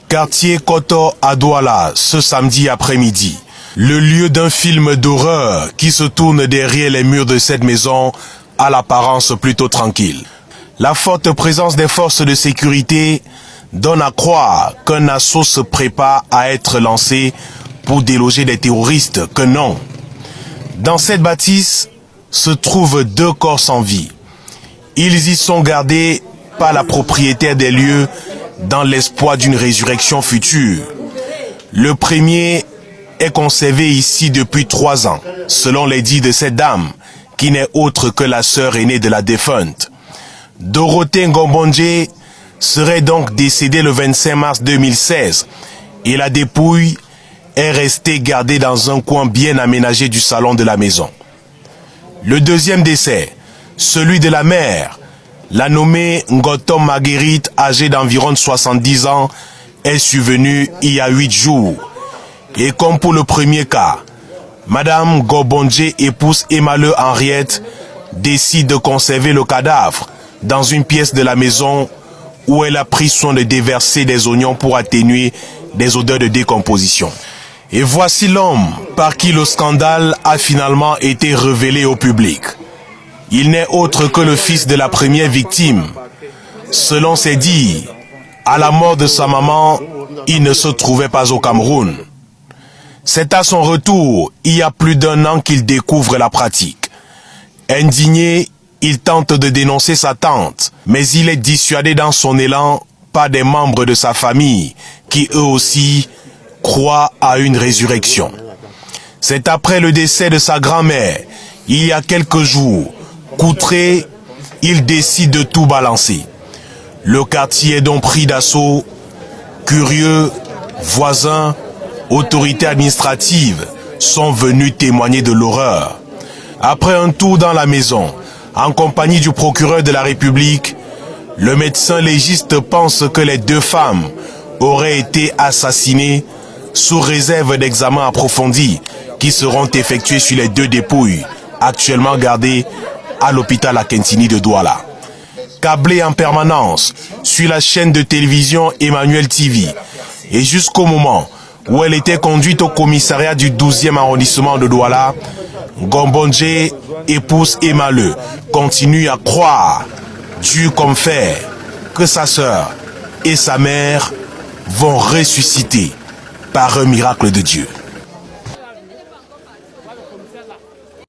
Quartier Koto à Douala, ce samedi après-midi. Le lieu d'un film d'horreur qui se tourne derrière les murs de cette maison à l'apparence plutôt tranquille. La forte présence des forces de sécurité donne à croire qu'un assaut se prépare à être lancé pour déloger des terroristes, que non. Dans cette bâtisse se trouvent 2 corps sans vie. Ils y sont gardés par la propriétaire des lieux dans l'espoir d'une résurrection future. Le premier est conservé ici depuis 3 ans, selon les dires de cette dame, qui n'est autre que la sœur aînée de la défunte. Dorothée Ngombondje serait donc décédée le 25 mars 2016 et la dépouille est restée gardée dans un coin bien aménagé du salon de la maison. Le deuxième décès, celui de la mère, la nommée Ngotom Marguerite, âgée d'environ 70 ans, est survenu il y a 8 jours. Et comme pour le premier cas, Madame Ngombondje, épouse Emmaleu Henriette, décide de conserver le cadavre dans une pièce de la maison où elle a pris soin de déverser des oignons pour atténuer des odeurs de décomposition. Et voici l'homme par qui le scandale a finalement été révélé au public. Il n'est autre que le fils de la première victime. Selon ses dires, à la mort de sa maman, il ne se trouvait pas au Cameroun. C'est à son retour, il y a plus d'1 an qu'il découvre la pratique. Indigné, il tente de dénoncer sa tante, mais il est dissuadé dans son élan par des membres de sa famille qui eux aussi croient à une résurrection. C'est après le décès de sa grand-mère, il y a quelques jours, qu'outré, il décide de tout balancer. Le quartier est donc pris d'assaut. Curieux, voisins, autorités administratives sont venus témoigner de l'horreur. Après un tour dans la maison, en compagnie du procureur de la République, le médecin légiste pense que les 2 femmes auraient été assassinées sous réserve d'examens approfondis qui seront effectués sur les 2 dépouilles actuellement gardées à l'hôpital Akentini de Douala. Câblé en permanence sur la chaîne de télévision Emmanuel TV et jusqu'au moment où elle était conduite au commissariat du 12e arrondissement de Douala, Ngombondje, épouse Emmaleu, continue à croire, dur comme fer, que sa sœur et sa mère vont ressusciter par un miracle de Dieu.